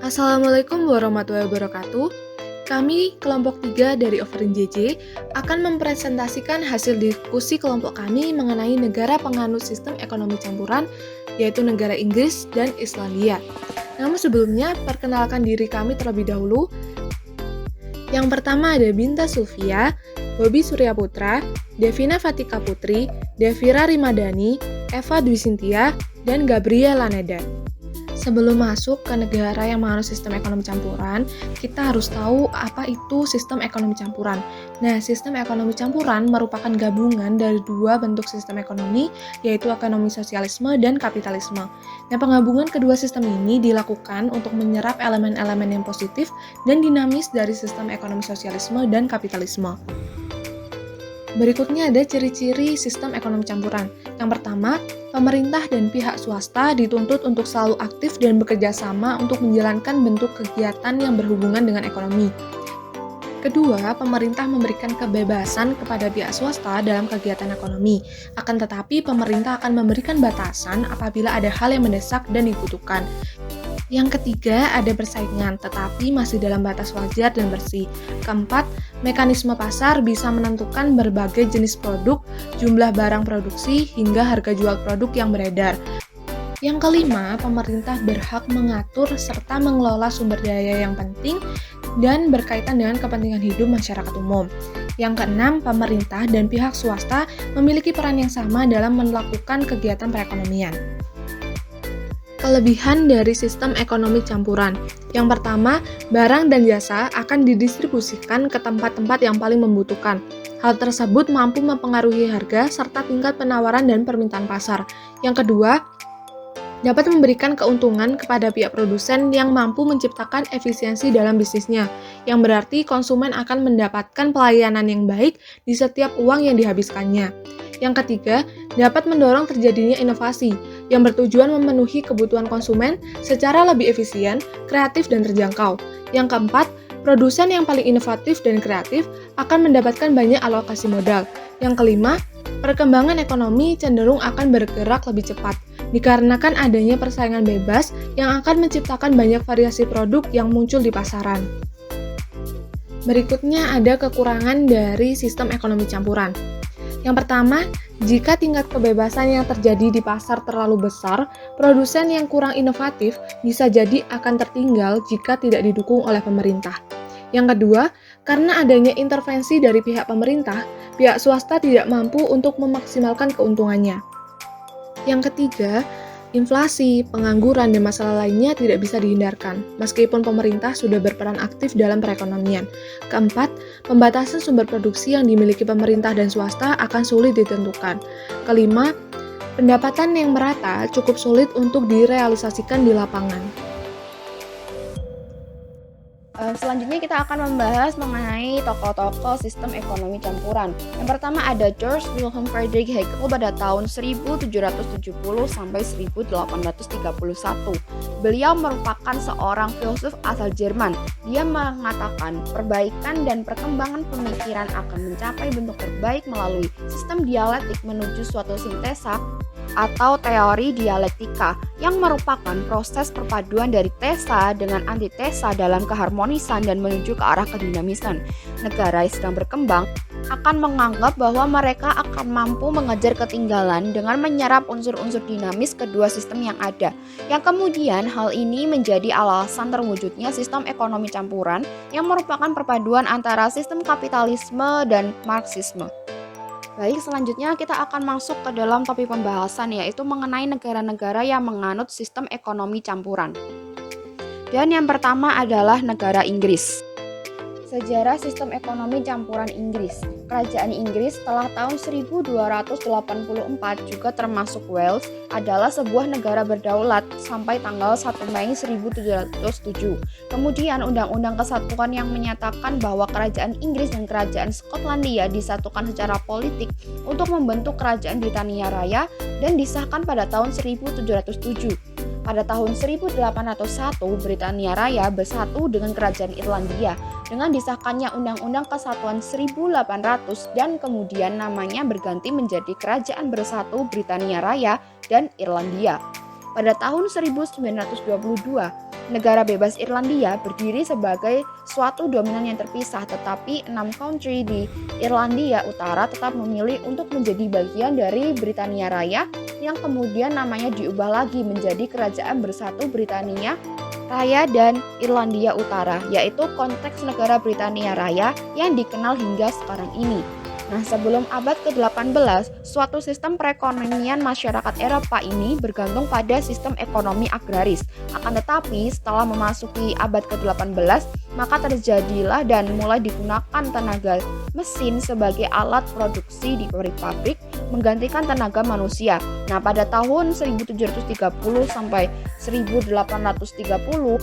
Assalamualaikum warahmatullahi wabarakatuh. Kami, kelompok 3 dari Overin JJ, akan mempresentasikan hasil diskusi kelompok kami mengenai negara penganut sistem ekonomi campuran, yaitu negara Inggris dan Islandia. Namun sebelumnya, perkenalkan diri kami terlebih dahulu. Yang pertama ada Binta Sulfia, Bobi Surya Putra, Devina Fatika Putri, Devira Rimadani, Eva Dwi Sintia, dan Gabriela Neda. Sebelum masuk ke negara yang menganut sistem ekonomi campuran, kita harus tahu apa itu sistem ekonomi campuran. Nah, sistem ekonomi campuran merupakan gabungan dari dua bentuk sistem ekonomi, yaitu ekonomi sosialisme dan kapitalisme. Nah, penggabungan kedua sistem ini dilakukan untuk menyerap elemen-elemen yang positif dan dinamis dari sistem ekonomi sosialisme dan kapitalisme. Berikutnya ada ciri-ciri sistem ekonomi campuran. Yang pertama, pemerintah dan pihak swasta dituntut untuk selalu aktif dan bekerja sama untuk menjalankan bentuk kegiatan yang berhubungan dengan ekonomi. Kedua, pemerintah memberikan kebebasan kepada pihak swasta dalam kegiatan ekonomi. Akan tetapi, pemerintah akan memberikan batasan apabila ada hal yang mendesak dan dibutuhkan. Yang ketiga, ada persaingan, tetapi masih dalam batas wajar dan bersih. Keempat, mekanisme pasar bisa menentukan berbagai jenis produk, jumlah barang produksi, hingga harga jual produk yang beredar. Yang kelima, pemerintah berhak mengatur serta mengelola sumber daya yang penting dan berkaitan dengan kepentingan hidup masyarakat umum. Yang keenam, pemerintah dan pihak swasta memiliki peran yang sama dalam melakukan kegiatan perekonomian. Kelebihan dari sistem ekonomi campuran. Yang pertama, barang dan jasa akan didistribusikan ke tempat-tempat yang paling membutuhkan. Hal tersebut mampu mempengaruhi harga serta tingkat penawaran dan permintaan pasar. Yang kedua, dapat memberikan keuntungan kepada pihak produsen yang mampu menciptakan efisiensi dalam bisnisnya, yang berarti konsumen akan mendapatkan pelayanan yang baik di setiap uang yang dihabiskannya. Yang ketiga, dapat mendorong terjadinya inovasi yang bertujuan memenuhi kebutuhan konsumen secara lebih efisien, kreatif, dan terjangkau. Yang keempat, produsen yang paling inovatif dan kreatif akan mendapatkan banyak alokasi modal. Yang kelima, perkembangan ekonomi cenderung akan bergerak lebih cepat, dikarenakan adanya persaingan bebas yang akan menciptakan banyak variasi produk yang muncul di pasaran. Berikutnya ada kekurangan dari sistem ekonomi campuran. Yang pertama, jika tingkat kebebasan yang terjadi di pasar terlalu besar, produsen yang kurang inovatif bisa jadi akan tertinggal jika tidak didukung oleh pemerintah. Yang kedua, karena adanya intervensi dari pihak pemerintah, pihak swasta tidak mampu untuk memaksimalkan keuntungannya. Yang ketiga, inflasi, pengangguran, dan masalah lainnya tidak bisa dihindarkan, meskipun pemerintah sudah berperan aktif dalam perekonomian. Keempat, pembatasan sumber produksi yang dimiliki pemerintah dan swasta akan sulit ditentukan. Kelima, pendapatan yang merata cukup sulit untuk direalisasikan di lapangan. Selanjutnya kita akan membahas mengenai tokoh-tokoh sistem ekonomi campuran. Yang pertama ada George Wilhelm Friedrich Hegel pada tahun 1770 sampai 1831. Beliau merupakan seorang filsuf asal Jerman. Dia mengatakan perbaikan dan perkembangan pemikiran akan mencapai bentuk terbaik melalui sistem dialektik menuju suatu sintesa atau teori dialektika yang merupakan proses perpaduan dari tesa dengan antitesa dalam keharmonisan dan menuju ke arah kedinamisan. Negara yang sedang berkembang akan menganggap bahwa mereka akan mampu mengejar ketinggalan dengan menyerap unsur-unsur dinamis kedua sistem yang ada, yang kemudian hal ini menjadi alasan terwujudnya sistem ekonomi campuran yang merupakan perpaduan antara sistem kapitalisme dan Marxisme. Baik, selanjutnya kita akan masuk ke dalam topik pembahasan, yaitu mengenai negara-negara yang menganut sistem ekonomi campuran. Dan yang pertama adalah negara Inggris. Sejarah sistem ekonomi campuran Inggris. Kerajaan Inggris setelah tahun 1284 juga termasuk Wales adalah sebuah negara berdaulat sampai tanggal 1 Mei 1707. Kemudian Undang-Undang Kesatuan yang menyatakan bahwa Kerajaan Inggris dan Kerajaan Skotlandia disatukan secara politik untuk membentuk Kerajaan Britania Raya dan disahkan pada tahun 1707. Pada tahun 1801, Britania Raya bersatu dengan Kerajaan Irlandia dengan disahkannya Undang-Undang Kesatuan 1800 dan kemudian namanya berganti menjadi Kerajaan Bersatu Britania Raya dan Irlandia. Pada tahun 1922, Negara bebas Irlandia berdiri sebagai suatu dominan yang terpisah, tetapi 6 country di Irlandia Utara tetap memilih untuk menjadi bagian dari Britania Raya yang kemudian namanya diubah lagi menjadi Kerajaan Bersatu Britania Raya dan Irlandia Utara, yaitu konteks negara Britania Raya yang dikenal hingga sekarang ini. Nah, sebelum abad ke-18, suatu sistem perekonomian masyarakat Eropa ini bergantung pada sistem ekonomi agraris. Akan tetapi, setelah memasuki abad ke-18, maka terjadilah dan mulai digunakan tenaga mesin sebagai alat produksi di pabrik-pabrik, menggantikan tenaga manusia. Nah, pada tahun 1730 sampai 1830,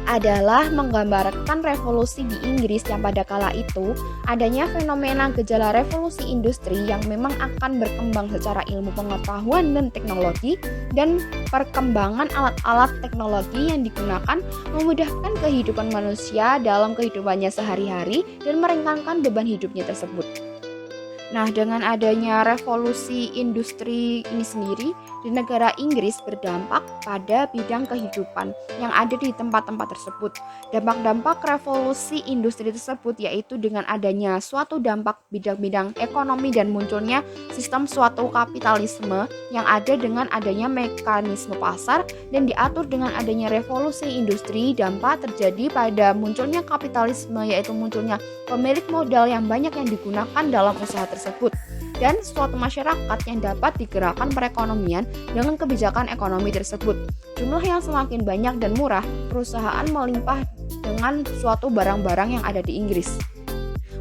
adalah menggambarkan revolusi di Inggris yang pada kala itu adanya fenomena gejala revolusi industri yang memang akan berkembang secara ilmu pengetahuan dan teknologi, dan perkembangan alat-alat teknologi yang digunakan memudahkan kehidupan manusia dalam kehidupannya sehari-hari dan meringankan beban hidupnya tersebut. Nah, dengan adanya revolusi industri ini sendiri di negara Inggris berdampak pada bidang kehidupan yang ada di tempat-tempat tersebut. Dampak-dampak revolusi industri tersebut yaitu dengan adanya suatu dampak bidang-bidang ekonomi dan munculnya sistem suatu kapitalisme yang ada dengan adanya mekanisme pasar dan diatur dengan adanya revolusi industri. Dampak terjadi pada munculnya kapitalisme yaitu munculnya pemilik modal yang banyak yang digunakan dalam usaha tersebut dan suatu masyarakat yang dapat digerakkan perekonomian dengan kebijakan ekonomi tersebut. Jumlah yang semakin banyak dan murah, perusahaan melimpah dengan suatu barang-barang yang ada di Inggris.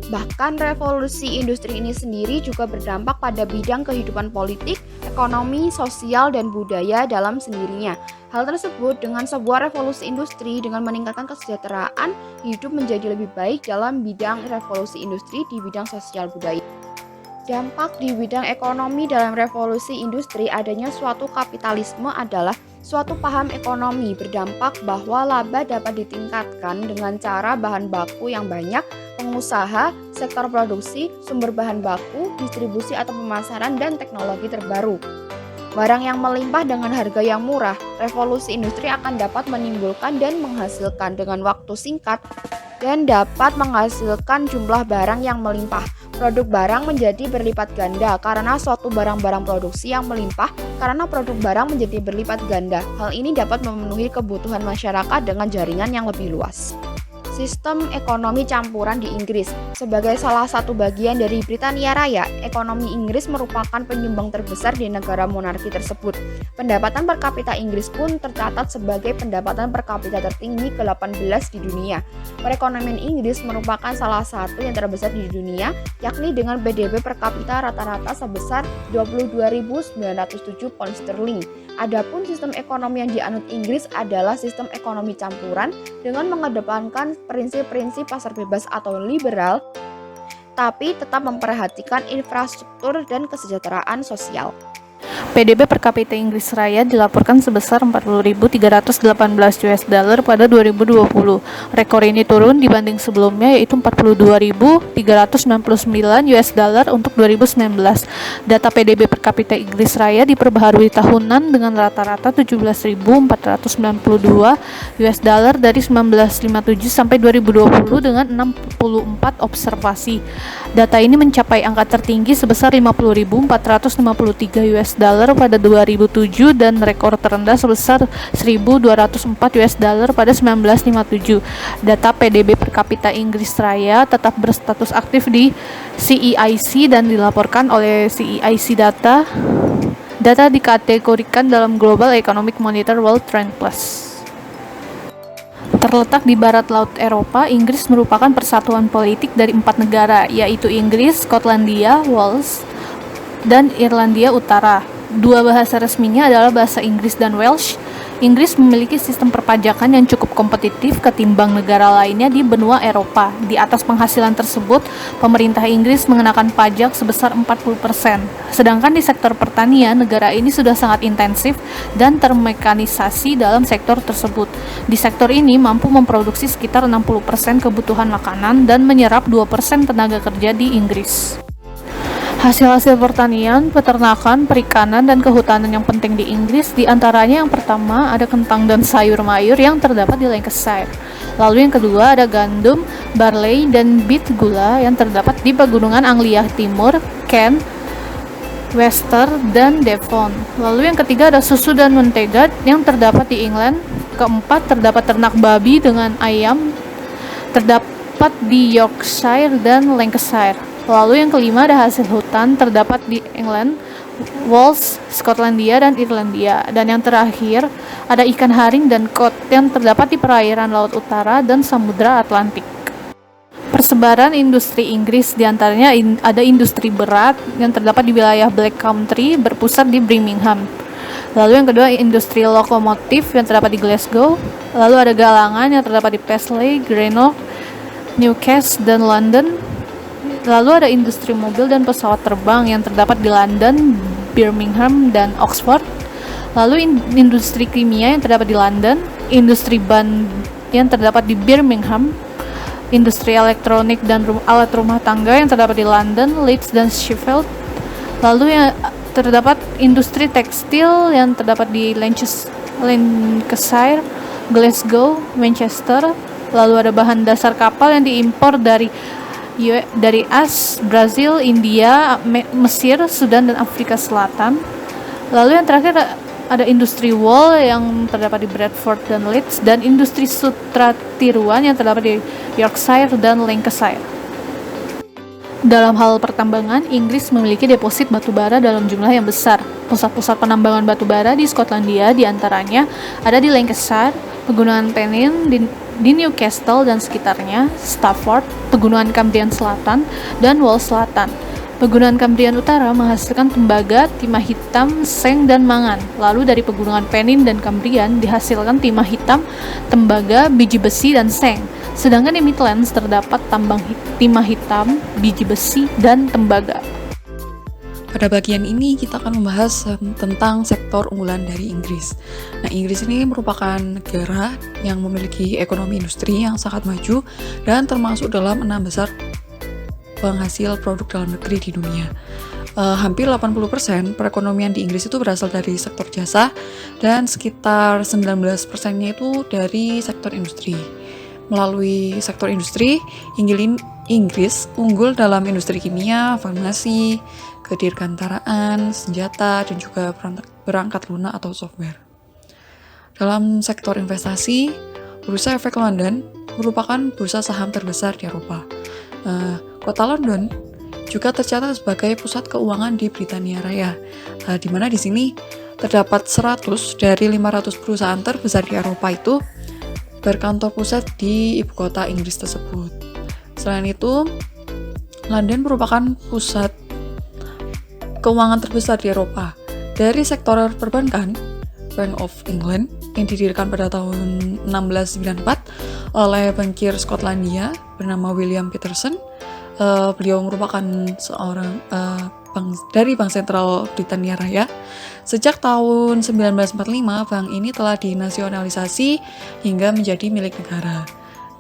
Bahkan revolusi industri ini sendiri juga berdampak pada bidang kehidupan politik, ekonomi, sosial, dan budaya dalam sendirinya. Hal tersebut dengan sebuah revolusi industri dengan meningkatkan kesejahteraan hidup menjadi lebih baik dalam bidang revolusi industri di bidang sosial budaya. Dampak di bidang ekonomi dalam revolusi industri adanya suatu kapitalisme adalah suatu paham ekonomi berdampak bahwa laba dapat ditingkatkan dengan cara bahan baku yang banyak, pengusaha, sektor produksi, sumber bahan baku, distribusi atau pemasaran, dan teknologi terbaru. Barang yang melimpah dengan harga yang murah, revolusi industri akan dapat menimbulkan dan menghasilkan dengan waktu singkat dan dapat menghasilkan jumlah barang yang melimpah. Produk barang menjadi berlipat ganda karena suatu barang-barang produksi yang melimpah karena produk barang menjadi berlipat ganda. Hal ini dapat memenuhi kebutuhan masyarakat dengan jaringan yang lebih luas. Sistem ekonomi campuran di Inggris. Sebagai salah satu bagian dari Britania Raya, ekonomi Inggris merupakan penyumbang terbesar di negara monarki tersebut. Pendapatan per kapita Inggris pun tercatat sebagai pendapatan per kapita tertinggi ke-18 di dunia. Perekonomian Inggris merupakan salah satu yang terbesar di dunia, yakni dengan PDB per kapita rata-rata sebesar 22.907 pound sterling. Adapun sistem ekonomi yang dianut Inggris adalah sistem ekonomi campuran dengan mengedepankan prinsip-prinsip pasar bebas atau liberal, tapi tetap memperhatikan infrastruktur dan kesejahteraan sosial. PDB per kapita Inggris Raya dilaporkan sebesar 40.318 US dollar pada 2020. Rekor ini turun dibanding sebelumnya yaitu 42.399 US dollar untuk 2019. Data PDB per kapita Inggris Raya diperbaharui tahunan dengan rata-rata 17.492 US dollar dari 1957 sampai 2020 dengan 64 observasi. Data ini mencapai angka tertinggi sebesar 50.453 US dollar pada 2007 dan rekor terendah sebesar 1.204 US dollar pada 1957. Data PDB per kapita Inggris Raya tetap berstatus aktif di CEIC dan dilaporkan oleh CEIC Data. Data dikategorikan dalam Global Economic Monitor World Trend Plus. Terletak di barat laut Eropa, Inggris merupakan persatuan politik dari 4 negara, yaitu Inggris, Skotlandia, Wales, dan Irlandia Utara. Dua bahasa resminya adalah bahasa Inggris dan Welsh. Inggris memiliki sistem perpajakan yang cukup kompetitif ketimbang negara lainnya di benua Eropa. Di atas penghasilan tersebut, pemerintah Inggris mengenakan pajak sebesar 40%. Sedangkan di sektor pertanian, negara ini sudah sangat intensif dan termekanisasi dalam sektor tersebut. Di sektor ini mampu memproduksi sekitar 60% kebutuhan makanan dan menyerap 2% tenaga kerja di Inggris. Hasil-hasil pertanian, peternakan, perikanan, dan kehutanan yang penting di Inggris, diantaranya yang pertama ada kentang dan sayur mayur yang terdapat di Lancashire. Lalu yang kedua ada gandum, barley, dan beet gula yang terdapat di pegunungan Anglia Timur, Kent, Wester, dan Devon. Lalu yang ketiga ada susu dan mentega yang terdapat di England. Keempat terdapat ternak babi dengan ayam terdapat di Yorkshire dan Lancashire. Lalu yang kelima ada hasil hutan terdapat di England, Wales, Skotlandia, dan Irlandia. Dan yang terakhir ada ikan haring dan cod yang terdapat di perairan Laut Utara dan Samudra Atlantik. Persebaran industri Inggris diantaranya ada industri berat yang terdapat di wilayah Black Country berpusat di Birmingham. Lalu yang kedua industri lokomotif yang terdapat di Glasgow. Lalu ada galangan yang terdapat di Paisley, Greenock, Newcastle, dan London. Lalu ada industri mobil dan pesawat terbang yang terdapat di London, Birmingham, dan Oxford. Lalu industri kimia yang terdapat di London, industri ban yang terdapat di Birmingham, industri elektronik dan alat rumah tangga yang terdapat di London, Leeds, dan Sheffield. Lalu yang terdapat industri tekstil yang terdapat di Lancashire, Glasgow, Manchester. Lalu ada bahan dasar kapal yang diimpor dari Brazil, India, Mesir, Sudan, dan Afrika Selatan. Lalu yang terakhir ada industri wool yang terdapat di Bradford dan Leeds, dan industri sutra tiruan yang terdapat di Yorkshire dan Lancashire. Dalam hal pertambangan, Inggris memiliki deposit batubara dalam jumlah yang besar. Pusat-pusat penambangan batubara di Skotlandia diantaranya ada di Lancashire, Pegunungan Pennine di Newcastle dan sekitarnya, Stafford, Pegunungan Cambrian Selatan, dan Wales Selatan. Pegunungan Cambrian Utara menghasilkan tembaga, timah hitam, seng, dan mangan. Lalu dari Pegunungan Pennine dan Cambrian dihasilkan timah hitam, tembaga, biji besi, dan seng. Sedangkan di Midlands terdapat tambang timah hitam, biji besi, dan tembaga. Pada bagian ini kita akan membahas tentang sektor unggulan dari Inggris. Nah, Inggris ini merupakan negara yang memiliki ekonomi industri yang sangat maju dan termasuk dalam 6 besar penghasil produk dalam negeri di dunia. Hampir 80% perekonomian di Inggris itu berasal dari sektor jasa dan sekitar 19%-nya itu dari sektor industri. Melalui sektor industri, Inggris unggul dalam industri kimia, farmasi, kedirgantaraan, senjata, dan juga perangkat lunak atau software. Dalam sektor investasi, Bursa Efek London merupakan bursa saham terbesar di Eropa. Kota London juga tercatat sebagai pusat keuangan di Britania Raya, di mana di sini terdapat 100 dari 500 perusahaan terbesar di Eropa itu berkantor pusat di ibu kota Inggris tersebut. Selain itu, London merupakan pusat keuangan terbesar di Eropa. Dari sektor perbankan, Bank of England yang didirikan pada tahun 1694 oleh bankir Skotlandia bernama William Peterson. Beliau merupakan seorang dari Bank Sentral Britania Raya. Sejak tahun 1945, bank ini telah dinasionalisasi hingga menjadi milik negara.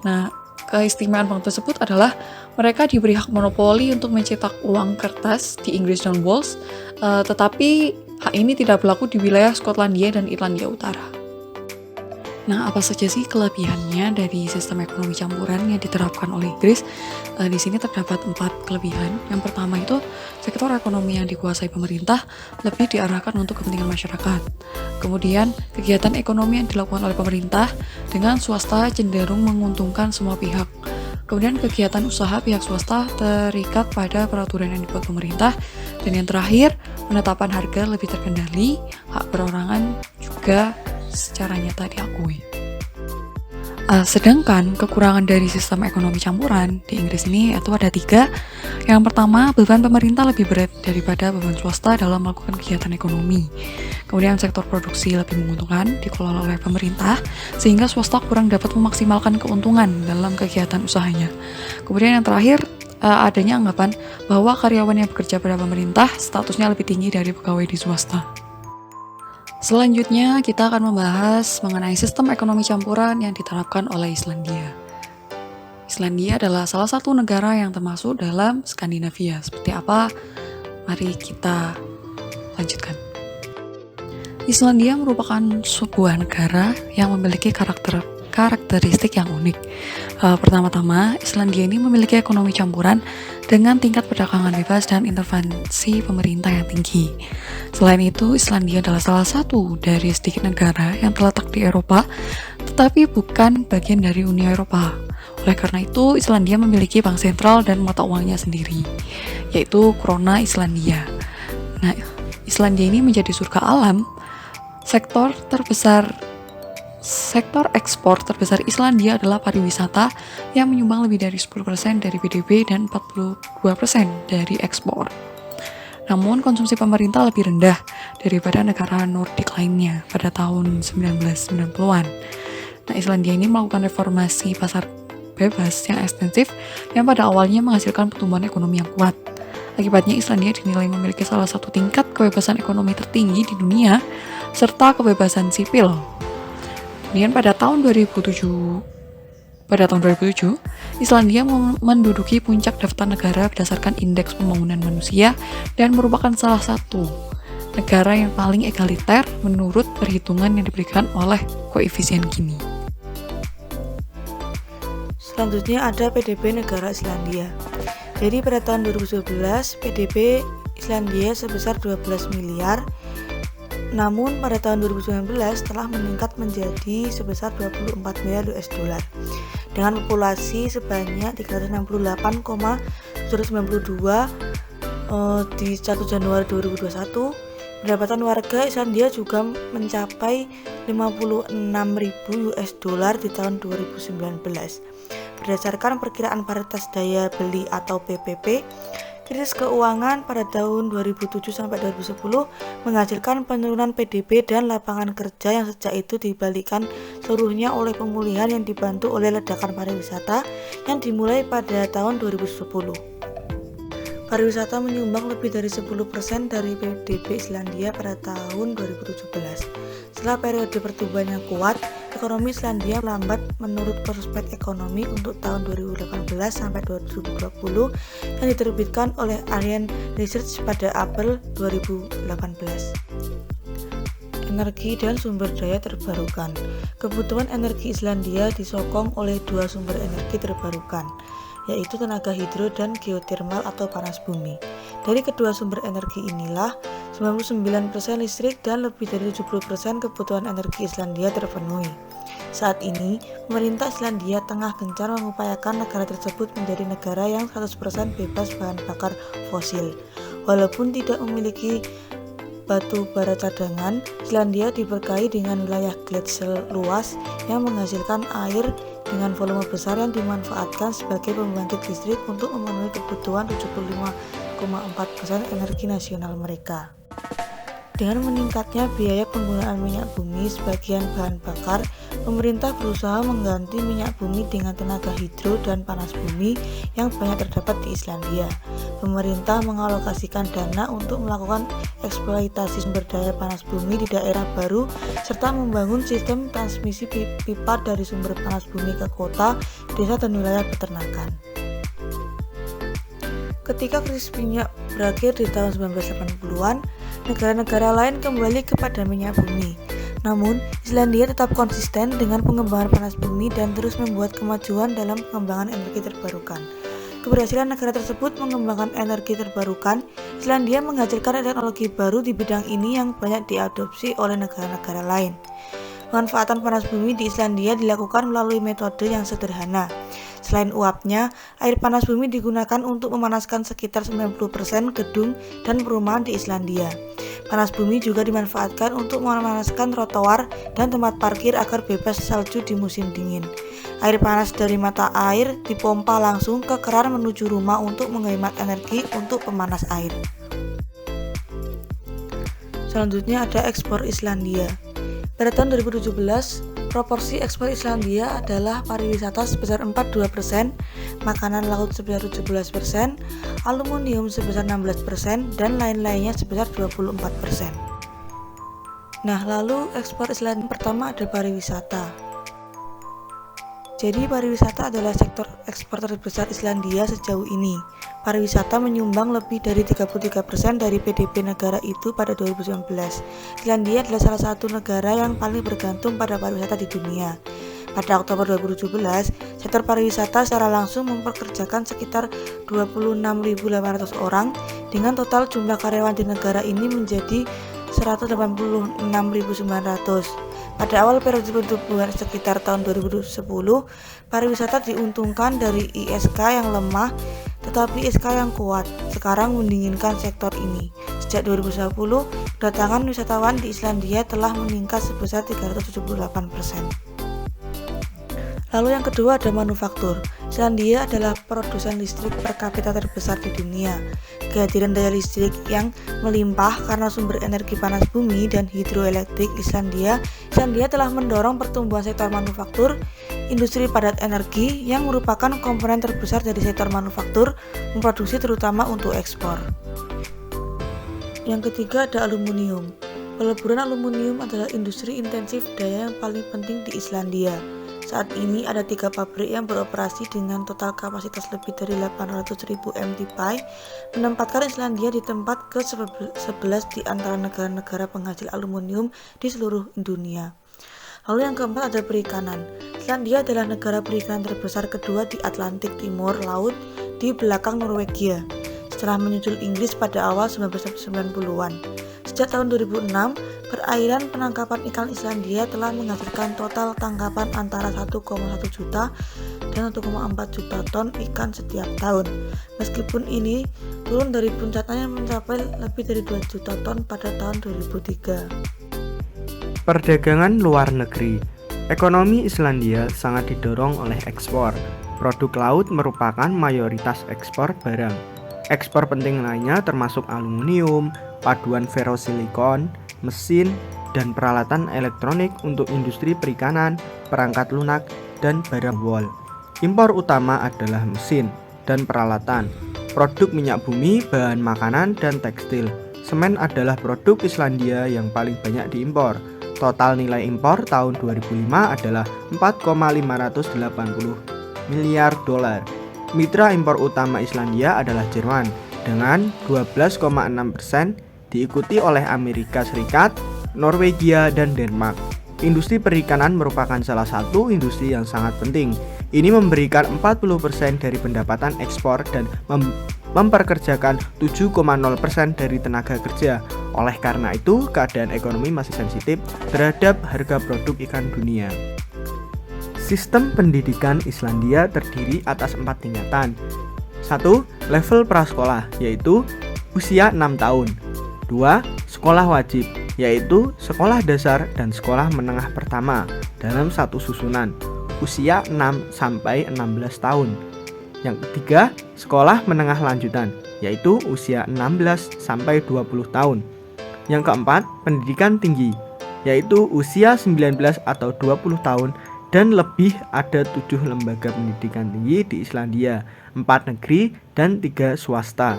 Nah, keistimewaan bank tersebut adalah mereka diberi hak monopoli untuk mencetak uang kertas di Inggris dan Wales, tetapi hak ini tidak berlaku di wilayah Skotlandia dan Irlandia Utara. Nah, apa saja sih kelebihannya dari sistem ekonomi campuran yang diterapkan oleh Inggris? Di sini terdapat 4 kelebihan. Yang pertama itu, sektor ekonomi yang dikuasai pemerintah lebih diarahkan untuk kepentingan masyarakat. Kemudian, kegiatan ekonomi yang dilakukan oleh pemerintah dengan swasta cenderung menguntungkan semua pihak. Kemudian, kegiatan usaha pihak swasta terikat pada peraturan yang dibuat pemerintah. Dan yang terakhir, penetapan harga lebih terkendali, hak perorangan juga secara nyata diakui. Sedangkan kekurangan dari sistem ekonomi campuran di Inggris ini itu ada 3. Yang pertama, beban pemerintah lebih berat daripada beban swasta dalam melakukan kegiatan ekonomi. Kemudian sektor produksi lebih menguntungkan dikelola oleh pemerintah sehingga swasta kurang dapat memaksimalkan keuntungan dalam kegiatan usahanya. Kemudian yang terakhir, adanya anggapan bahwa karyawan yang bekerja pada pemerintah statusnya lebih tinggi dari pegawai di swasta. Selanjutnya, kita akan membahas mengenai sistem ekonomi campuran yang diterapkan oleh Islandia. Islandia adalah salah satu negara yang termasuk dalam Skandinavia. Seperti apa? Mari kita lanjutkan. Islandia merupakan sebuah negara yang memiliki karakteristik yang unik. Pertama-tama, Islandia ini memiliki ekonomi campuran dengan tingkat perdagangan bebas dan intervensi pemerintah yang tinggi. Selain itu, Islandia adalah salah satu dari sedikit negara yang terletak di Eropa, tetapi bukan bagian dari Uni Eropa. Oleh karena itu, Islandia memiliki bank sentral dan mata uangnya sendiri, yaitu krona Islandia. Nah, Islandia ini menjadi surga alam. Sektor ekspor terbesar Islandia adalah pariwisata yang menyumbang lebih dari 10% dari PDB dan 42% dari ekspor. Namun konsumsi pemerintah lebih rendah daripada negara Nordik lainnya pada tahun 1990-an. Nah, Islandia ini melakukan reformasi pasar bebas yang ekstensif yang pada awalnya menghasilkan pertumbuhan ekonomi yang kuat. Akibatnya Islandia dinilai memiliki salah satu tingkat kebebasan ekonomi tertinggi di dunia serta kebebasan sipil. Kemudian pada tahun 2007, Islandia menduduki puncak daftar negara berdasarkan indeks pembangunan manusia dan merupakan salah satu negara yang paling egaliter menurut perhitungan yang diberikan oleh koefisien Gini. Selanjutnya ada PDB negara Islandia. Jadi pada tahun 2011 PDB Islandia sebesar 12 miliar. Namun pada tahun 2019 telah meningkat menjadi sebesar 24 miliar US dollar dengan populasi sebanyak 368,792 di 1 Januari 2021. Pendapatan warga Islandia juga mencapai 56.000 US dollar di tahun 2019. Berdasarkan perkiraan paritas daya beli atau PPP, krisis keuangan pada tahun 2007 sampai 2010 menghasilkan penurunan PDB dan lapangan kerja yang sejak itu dibalikkan seluruhnya oleh pemulihan yang dibantu oleh ledakan pariwisata yang dimulai pada tahun 2010. Pariwisata menyumbang lebih dari 10% dari PDB Islandia pada tahun 2017. Setelah periode pertumbuhan yang kuat, ekonomi Islandia melambat menurut prospek ekonomi untuk tahun 2018 sampai 2020 yang diterbitkan oleh Allianz Research pada April 2018. Energi dan sumber daya terbarukan. Kebutuhan energi Islandia disokong oleh dua sumber energi terbarukan, yaitu tenaga hidro dan geotermal atau panas bumi. Dari kedua sumber energi inilah 99% listrik dan lebih dari 70% kebutuhan energi Islandia terpenuhi. Saat ini, pemerintah Islandia tengah gencar mengupayakan negara tersebut menjadi negara yang 100% bebas bahan bakar fosil. Walaupun tidak memiliki batu bara cadangan, Islandia diberkahi dengan wilayah gletsyer luas yang menghasilkan air dengan volume besar yang dimanfaatkan sebagai pembangkit listrik untuk memenuhi kebutuhan 75,4% energi nasional mereka. Dengan meningkatnya biaya penggunaan minyak bumi sebagian bahan bakar, pemerintah berusaha mengganti minyak bumi dengan tenaga hidro dan panas bumi yang banyak terdapat di Islandia. Pemerintah mengalokasikan dana untuk melakukan eksploitasi sumber daya panas bumi di daerah baru serta membangun sistem transmisi pipa dari sumber panas bumi ke kota, desa, dan wilayah peternakan. Ketika krisis minyak berakhir di tahun 1980-an, negara-negara lain kembali kepada minyak bumi. Namun, Islandia tetap konsisten dengan pengembangan panas bumi dan terus membuat kemajuan dalam pengembangan energi terbarukan. Keberhasilan negara tersebut mengembangkan energi terbarukan, Islandia menghasilkan teknologi baru di bidang ini yang banyak diadopsi oleh negara-negara lain. Pemanfaatan panas bumi di Islandia dilakukan melalui metode yang sederhana. Selain uapnya, air panas bumi digunakan untuk memanaskan sekitar 90% gedung dan perumahan di Islandia. Panas bumi juga dimanfaatkan untuk memanaskan trotoar dan tempat parkir agar bebas salju di musim dingin. Air panas dari mata air dipompa langsung ke keran menuju rumah untuk menghemat energi untuk pemanas air. Selanjutnya ada ekspor Islandia. Pada tahun 2017, proporsi ekspor Islandia adalah pariwisata sebesar 42%, makanan laut sebesar 17%, aluminium sebesar 16%, dan lain-lainnya sebesar 24%. Nah, lalu ekspor Islandia pertama ada pariwisata. Jadi pariwisata adalah sektor ekspor terbesar Islandia sejauh ini. Pariwisata menyumbang lebih dari 33% dari PDB negara itu pada 2019. Islandia adalah salah satu negara yang paling bergantung pada pariwisata di dunia. Pada Oktober 2017, sektor pariwisata secara langsung mempekerjakan sekitar 26.800 orang dengan total jumlah karyawan di negara ini menjadi 186.900. Pada awal periode pertumbuhan sekitar tahun 2010, pariwisata diuntungkan dari ISK yang lemah, tetapi ISK yang kuat sekarang mendinginkan sektor ini. Sejak 2010, kedatangan wisatawan di Islandia telah meningkat sebesar 378%. Lalu yang kedua ada manufaktur. Islandia adalah produsen listrik per kapita terbesar di dunia. Kehadiran daya listrik yang melimpah karena sumber energi panas bumi dan hidroelektrik Islandia telah mendorong pertumbuhan sektor manufaktur, industri padat energi yang merupakan komponen terbesar dari sektor manufaktur, memproduksi terutama untuk ekspor. Yang ketiga ada aluminium. Peleburan aluminium adalah industri intensif daya yang paling penting di Islandia. Saat ini ada 3 pabrik yang beroperasi dengan total kapasitas lebih dari 800.000 mtpa, menempatkan Islandia di tempat ke-11 di antara negara-negara penghasil aluminium di seluruh dunia. Lalu yang keempat ada perikanan. Islandia adalah negara perikanan terbesar kedua di Atlantik Timur Laut di belakang Norwegia, setelah menyusul Inggris pada awal 1990-an. Sejak tahun 2006, perairan penangkapan ikan Islandia telah menghasilkan total tangkapan antara 1,1 juta dan 1,4 juta ton ikan setiap tahun. Meskipun ini turun dari puncaknya yang mencapai lebih dari 2 juta ton pada tahun 2003. Perdagangan luar negeri. Ekonomi Islandia sangat didorong oleh ekspor. Produk laut merupakan mayoritas ekspor barang. Ekspor penting lainnya termasuk aluminium, paduan ferrosilikon, mesin, dan peralatan elektronik untuk industri perikanan, perangkat lunak, dan barang wol. Impor utama adalah mesin dan peralatan, produk minyak bumi, bahan makanan, dan tekstil. Semen adalah produk Islandia yang paling banyak diimpor. Total nilai impor tahun 2005 adalah 4,580 miliar dolar. Mitra impor utama Islandia adalah Jerman dengan 12,6%, diikuti oleh Amerika Serikat, Norwegia, dan Denmark. Industri perikanan merupakan salah satu industri yang sangat penting. Ini memberikan 40% dari pendapatan ekspor dan memperkerjakan 7,0% dari tenaga kerja. Oleh karena itu, keadaan ekonomi masih sensitif terhadap harga produk ikan dunia. Sistem pendidikan Islandia terdiri atas 4 tingkatan. 1. Level prasekolah, yaitu usia 6 tahun. 2. Sekolah wajib, yaitu sekolah dasar dan sekolah menengah pertama dalam satu susunan, usia 6 sampai 16 tahun. Yang ketiga, sekolah menengah lanjutan, yaitu usia 16 sampai 20 tahun. Yang keempat, pendidikan tinggi, yaitu usia 19 atau 20 tahun dan lebih. Ada 7 lembaga pendidikan tinggi di Islandia, 4 negeri dan 3 swasta.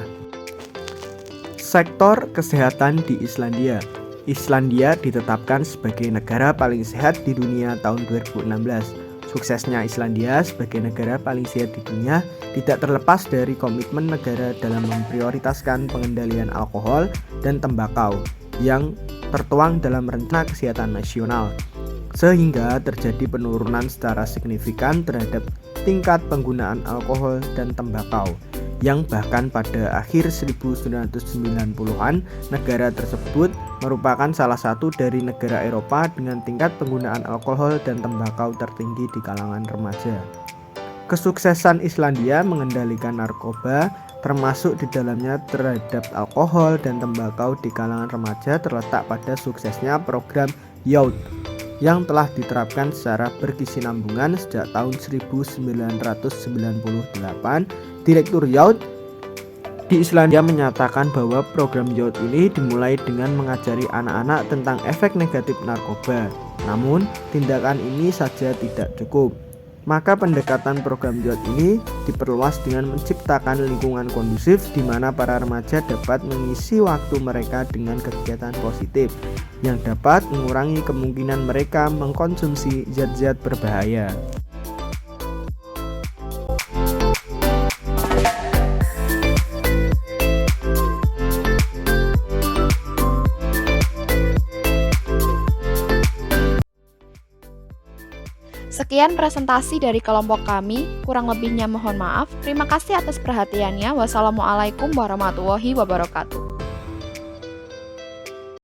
Sektor kesehatan di Islandia. Islandia ditetapkan sebagai negara paling sehat di dunia tahun 2016. Suksesnya Islandia sebagai negara paling sehat di dunia tidak terlepas dari komitmen negara dalam memprioritaskan pengendalian alkohol dan tembakau yang tertuang dalam Rencana Kesehatan Nasional, sehingga terjadi penurunan secara signifikan terhadap tingkat penggunaan alkohol dan tembakau, yang bahkan pada akhir 1990-an negara tersebut merupakan salah satu dari negara Eropa dengan tingkat penggunaan alkohol dan tembakau tertinggi di kalangan remaja. Kesuksesan Islandia mengendalikan narkoba, termasuk di dalamnya terhadap alkohol dan tembakau di kalangan remaja, terletak pada suksesnya program Youth yang telah diterapkan secara berkesinambungan sejak tahun 1998. Direktur Youth di Islandia menyatakan bahwa program Youth ini dimulai dengan mengajari anak-anak tentang efek negatif narkoba. Namun, tindakan ini saja tidak cukup. Maka pendekatan program Youth ini diperluas dengan menciptakan lingkungan kondusif di mana para remaja dapat mengisi waktu mereka dengan kegiatan positif yang dapat mengurangi kemungkinan mereka mengkonsumsi zat-zat berbahaya. Sekian presentasi dari kelompok kami, kurang lebihnya mohon maaf. Terima kasih atas perhatiannya. Wassalamualaikum warahmatullahi wabarakatuh.